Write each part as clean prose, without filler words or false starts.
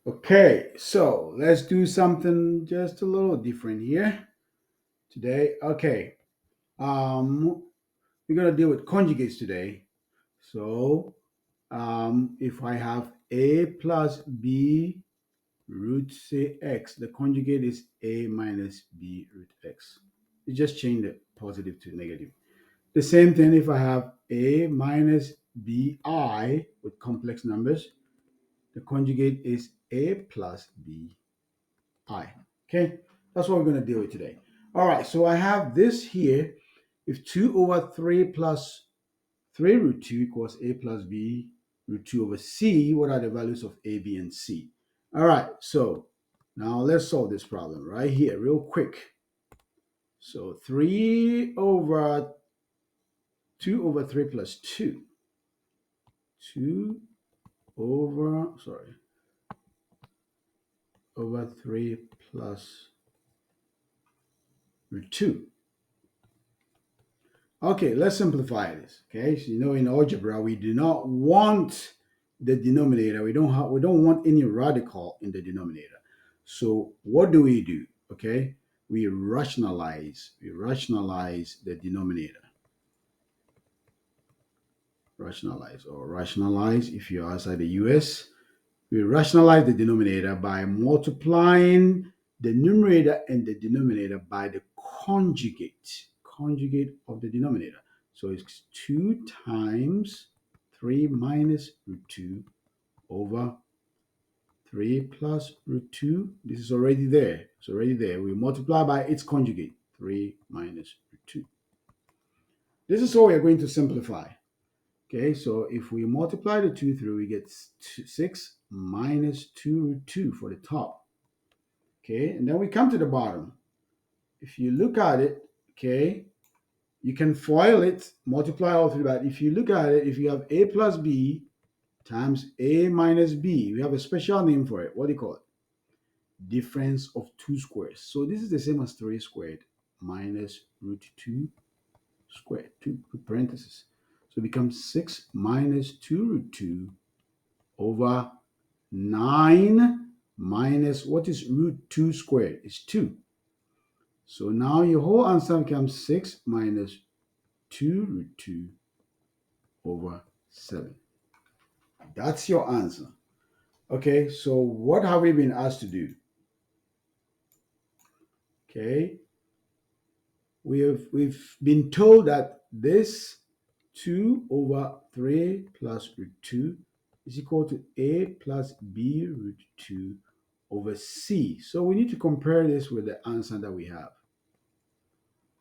Okay, so let's do something just a little different here today. Okay, um, we're gonna deal with conjugates today. So, if I have a plus b root say x, the conjugate is a minus b root x. You just change the positive to negative. The same thing if I have a minus bi with complex numbers, the conjugate is a plus b I. Okay, that's what we're going to deal with today. All right, so I have this here. If 2 over 3 plus 3 root 2 equals a plus b root 2 over c, what are the values of a, b, and c? All right, so now let's solve this problem right here real quick. So 3 over 2 over 3 plus 2. 2 over 3 plus root 2. Okay, let's simplify this. Okay, so in algebra we do not want the denominator. We don't want any radical in the denominator. So what do? Okay, we rationalize. We rationalize the denominator. Rationalize if you're outside the US. We rationalize the denominator by multiplying the numerator and the denominator by the conjugate of the denominator. So it's 2 times 3 minus root 2 over 3 plus root 2. This is already there. It's already there. We multiply by its conjugate, 3 minus root 2. This is how we are going to simplify. Okay, so if we multiply the 2 through, we get 6 minus 2 root 2 for the top. Okay, and then we come to the bottom. If you look at it, okay, you can FOIL it, multiply all through that. If you look at it, if you have a plus b times a minus b, we have a special name for it. What do you call it? Difference of two squares. So this is the same as 3 squared minus root 2 squared, 2 with parentheses. So it becomes 6 minus 2 root 2 over 9 minus what is root 2 squared? It's 2. So now your whole answer becomes 6 minus 2 root 2 over 7. That's your answer. Okay, so what have we been asked to do? Okay, we've been told that this 2 over 3 plus root 2 is equal to a plus b root 2 over c. So we need to compare this with the answer that we have.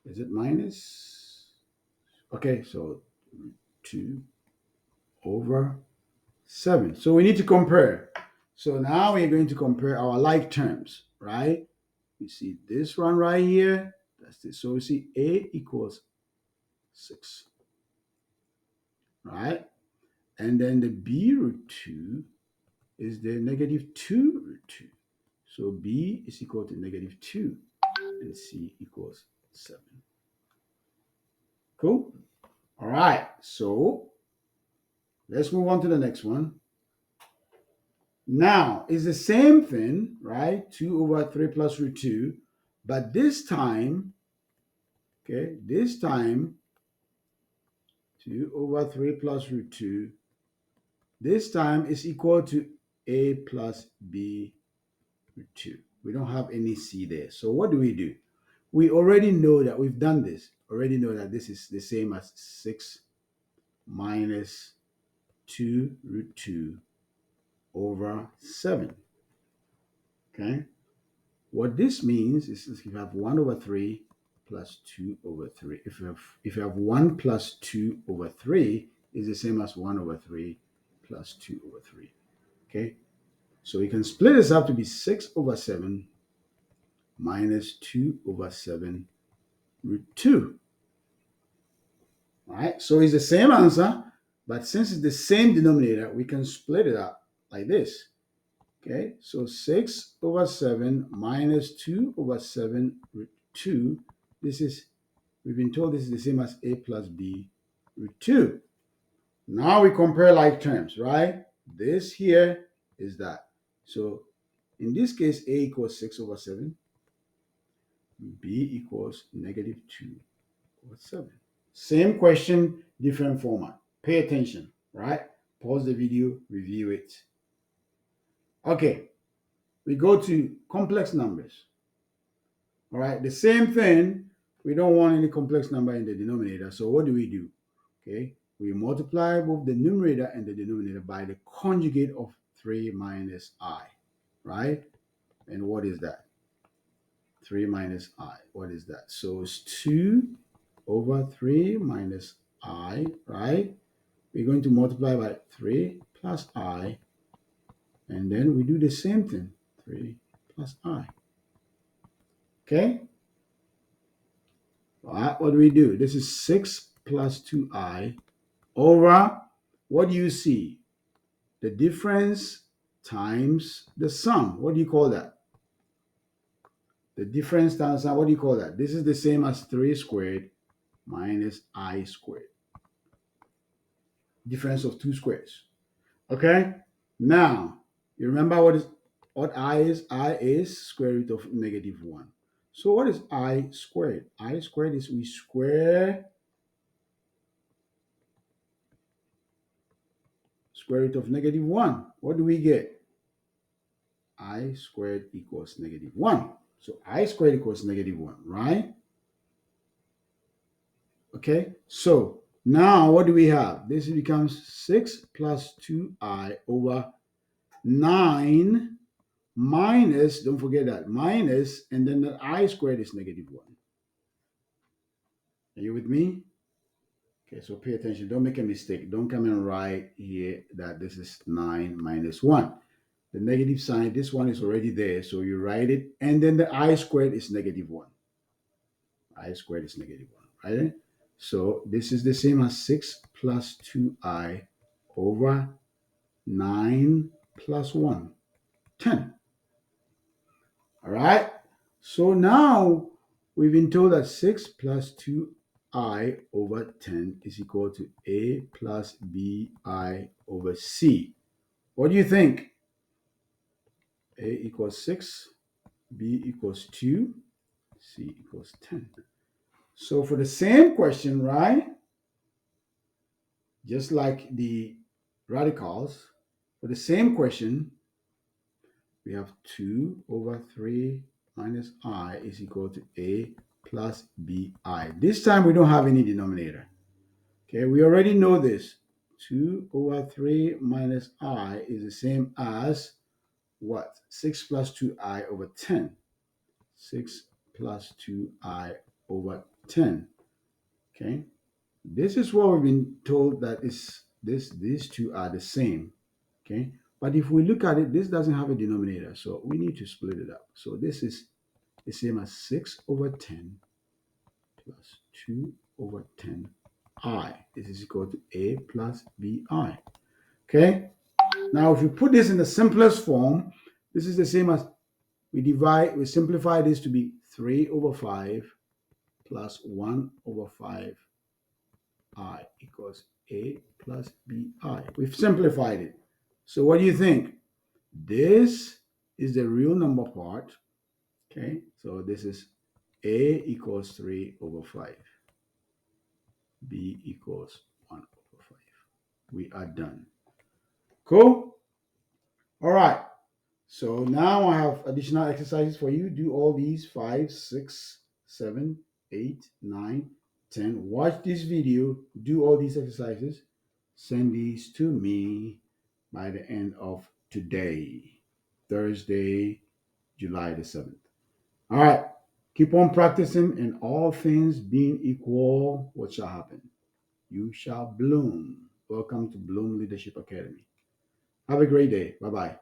Is it minus? Okay, so 2 over 7. So we need to compare. So now we're going to compare our like terms, right? We see this one right here. That's this. So we see a equals 6, right? And then the b root 2 is the negative 2 root 2. So b is equal to negative 2 and c equals 7. Cool? All right, so let's move on to the next one. Now, it's the same thing, right? 2 over 3 plus root 2, but this time, okay, this time 2 over 3 plus root 2, this time is equal to a plus b root 2. We don't have any c there. So what do? We already know that we've done this. Already know that this is the same as 6 minus 2 root 2 over 7. Okay? What this means is if you have 1 over 3 plus 2 over 3. If you have 1 plus 2 over 3 is the same as 1 over 3 plus 2 over 3. Okay? So we can split this up to be 6 over 7 minus 2 over 7 root 2. All right? So it's the same answer, but since it's the same denominator, we can split it up like this. Okay, so 6 over 7 minus 2 over 7 root 2. We've been told this is the same as a plus b root 2. Now we compare like terms, right? This here is that. So In this case, A equals 6 over 7. B equals negative 2 over 7. Same question, different format. Pay attention, right? Pause the video, review it. Okay, we go to complex numbers. All right, the same thing. We don't want any complex number in the denominator. So what do? Okay, we multiply both the numerator and the denominator by the conjugate of 3 minus I, right? And what is that? 3 minus I. What is that? So it's 2 over 3 minus I, right? We're going to multiply by 3 plus I, and then we do the same thing, 3 plus I. Okay? All right, what do? This is 6 plus 2I over, what do you see? The difference times the sum. What do you call that? The difference times sum, what do you call that? This is the same as 3 squared minus I squared. Difference of 2 squares. Okay? Now, you remember what I is? I is square root of negative 1. So what is I squared? I squared is we square square root of negative 1. What do we get? I squared equals negative 1. So I squared equals negative 1, right? Okay, so now what do we have? This becomes 6 plus 2I over 9 minus, don't forget that, minus, and then the I squared is negative 1. Are you with me? Okay, so pay attention. Don't make a mistake. Don't come and write here that this is 9 minus 1. The negative sign, this one is already there, so you write it, and then the I squared is negative 1. I squared is negative 1, right? So this is the same as 6 plus 2I over 9 plus 1, 10. All right? So now we've been told that 6 plus 2I over 10 is equal to A plus BI over C. What do you think? A equals 6, B equals 2, C equals 10. So for the same question, right? Just like the radicals, for the same question, we have 2 over 3 minus I is equal to A plus BI. This time we don't have any denominator. Okay, we already know this. 2 over 3 minus I is the same as what? 6 plus 2I over 10. 6 plus 2I over 10. Okay, this is what we've been told that these two are the same. Okay, but if we look at it, this doesn't have a denominator, so we need to split it up. So this is the same as 6 over 10 plus 2 over 10 I. This is equal to A plus BI. Okay, now if you put this in the simplest form, this is the same as we simplify this to be 3 over 5 plus 1 over 5 I equals A plus BI. We've simplified it. So what do you think? This is the real number part. Okay, so this is A equals 3 over 5. B equals 1 over 5. We are done. Cool? All right. So now I have additional exercises for you. Do all these 5, 6, 7, 8, 9, 10. Watch this video. Do all these exercises. Send these to me by the end of today, Thursday, July the 7th. All right. Keep on practicing, and all things being equal, what shall happen? You shall bloom. Welcome to Bloom Leadership Academy. Have a great day. Bye bye.